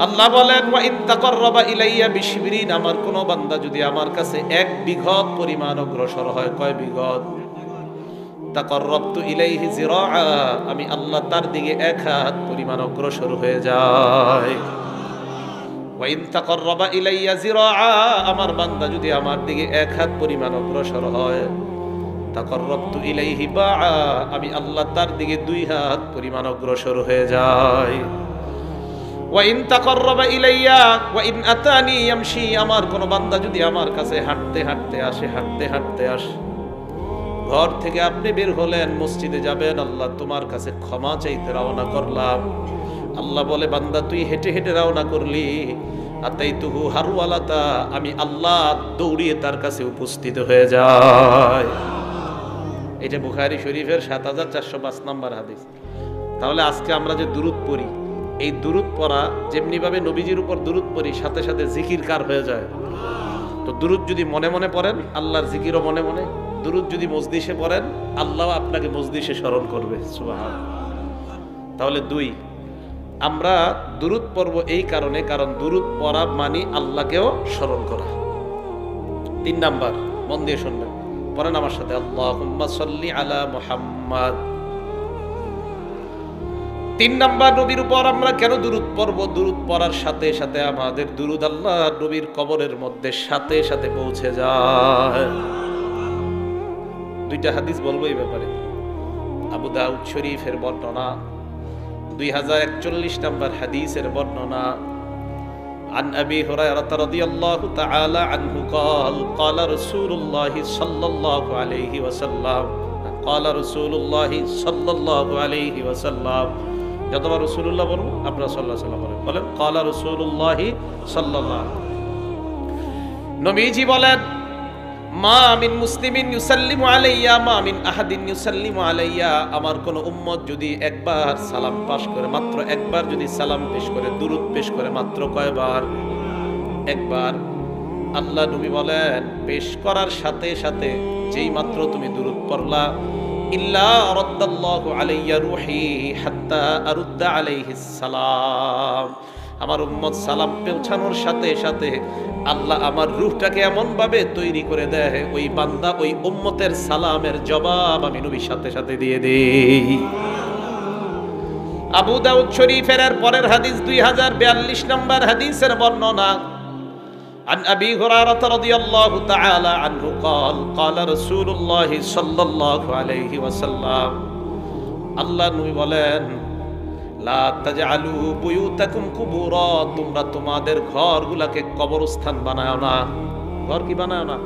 আল্লাহ বলেন ওয়া ইন তাকাররাবা ইলাইয়া বিশিবরিন, আমার কোন বান্দা যদি আমার কাছে 1 বিঘত পরিমাণ অগ্রসর হয়, কয় বিঘত? তাকাররাবতু ইলাইহি যিরাআ, আমি আল্লাহ তার দিকে 1 হাত পরিমাণ অগ্রসর হয়ে যাই। ওয়া ইন তাকাররাবা ইলাইয়া যিরাআ, আমার বান্দা যদি আমার দিকে 1 হাত পরিমাণ অগ্রসর হয়, তাকাররাবতু ইলাইহি বাআ, আমি আল্লাহ তার দিকে 2 হাত পরিমাণ অগ্রসর হয়ে যাই। ওয়া ইন তাকাররাবা ইলাইয়া ওয়া ইন আতানি ইয়ামশি, আমার কোন বান্দা যদি আমার কাছে হাঁটতে হাঁটতে আসে, ঘর থেকে আপনি বের হলেন, মসজিদে যাবেন, আল্লাহ তোমার কাছে ক্ষমা চাইতে রওনা করলাম। আল্লাহ বলে বান্দা তুই হেঁটে হেঁটে রওনা করলি, আতাইতুহু হারওয়ালাতা, আমি আল্লাহ দৌড়িয়ে তার কাছে উপস্থিত হয়ে যায়। এটা বুখারী শরীফের ৭৪০৫ নম্বর হাদিস। তাহলে আজকে আমরা যে দুরূদ পড়ি, এই দুরূদ পড়া যেমনি ভাবে নবীজির উপর দুরূদ পড়ি, সাথে সাথে জিকিরকার হয়ে যায়। তো দুরূদ যদি মনে মনে পড়েন, আল্লাহর জিকিরও মনে মনে। দুরূদ যদি মজলিসে পড়েন, আল্লাহ আপনাকে মজলিসে স্মরণ করবে। সুবহানাল্লাহ। তাহলে 2, আমরা দুরূদ পড়ব এই কারণে, কারণ দুরূদ পড়া মানে আল্লাহকেও স্মরণ করা। 3 নাম্বার, মন দিয়ে শুনবেন, পড়েন আমার সাথে, আল্লাহুম্মা সাল্লি আলা মুহাম্মাদ। 3 নাম্বার, নবীর উপর আমরা কেন দুরূদ পড়ব? দুরূদ পড়ার সাথে সাথে আমাদের দুরূদ আল্লাহ নবীর কবরের মধ্যে সাথে সাথে পৌঁছে যায়। 2টা হাদিস বলবো এই ব্যাপারে। আবু দাউদ শরীফের বর্ণনা, 2041 নম্বর হাদিসের বর্ণনা। عن أبي هريرة رضي الله تعالى عنه قال قال رسول الله صلى الله عليه وسلم قال رسول الله صلى الله عليه وسلم। যতবার রাসূলুল্লাহ বলবো আপনারা সাল্লাল্লাহু আলাইহি ওয়াসাল্লাম বলেন, قال رسول الله صلى الله। নবীজি বলেন, মা মিন মুসলিমিন ইউসাল্লিমু আলাইয়া মা মিন আহাদিন ইউসাল্লিমু আলাইয়া, আমার কোন উম্মত যদি একবার সালাম পাশ করে, মাত্র একবার যদি সালাম পেশ করে, দুরূদ পেশ করে, মাত্র কয়বার? একবার। আল্লাহ নবী বলেন, পেশ করার সাথে সাথে যেই মাত্র তুমি দুরূদ পড়লা, ইল্লা রাদ্দাল্লাহু আলাইয়া রূহি হাত্তা আরুদ্দা আলাইহিস সালাম, আমার উম্মত সালাম পৌঁছানোর সাথে সাথে আল্লাহ আমার রূহটাকে এমন ভাবে তৈরি করে দেয়, ওই বান্দা ওই উম্মতের সালামের জবাব আমি নবীর সাথে সাথে দিয়ে দেই। আবু দাউদ শরীফের পরের হাদিস 2042 নম্বর হাদিসের বর্ণনা। عن أبي هريرة رضي الله تعالى عنه قال قال رسول الله صلى الله عليه وسلم। আল্লাহ নবী বলেন, লা তাজআলু বুয়ুতাকুম কুবুরা, তোমরা তোমাদের ঘরগুলোকে কবরস্থান বানাও না। ঘর কি বানাও না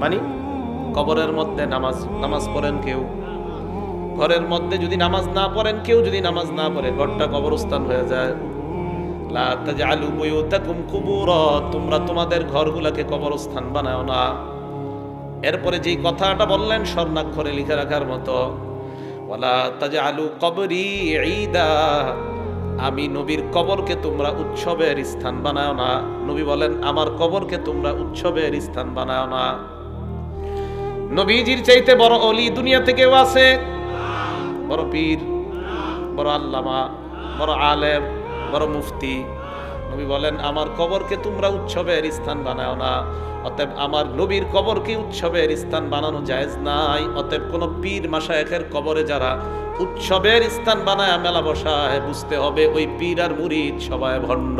মানে কবরের মধ্যে নামাজ পড়েন কেউ, ঘরের মধ্যে যদি নামাজ না পড়েন কেউ, যদি নামাজ না পড়ে ঘরটা কবরস্থান হয়ে যায়। লা তাজআলু বুয়ুতাকুম কুবুরা, তোমরা তোমাদের ঘরগুলোকে কবরস্থান বানাও না। এরপরে যেই কথাটা বললেন স্বর্ণাক্ষরে লিখে রাখার মতো, ওয়ালা তাজআলু কবরি ঈদা, আমি নবীর কবরকে তোমরা উৎসবের স্থান বানাও না। নবী বলেন, আমার কবরকে তোমরা উৎসবের স্থান বানাও না। নবীজির চাইতে বড় ওলি দুনিয়াতে কেউ আছে? বড় পীর, বড় আল্লামা, বড় আলেম, বড় মুফতি। নবী বলেন, আমার কবরকে তোমরা উৎসবের স্থান বানাও না। অতএব আমার নবীর কবরকে উৎসবের স্থান বানানো জায়েজ নাই। অতএব কোন পীর মাশায়েখের কবরে যারা উৎসবের স্থান বানায় মেলা বসায়, বুঝতে হবে ওই পীর আর মুরিদ সবাই ভণ্ড।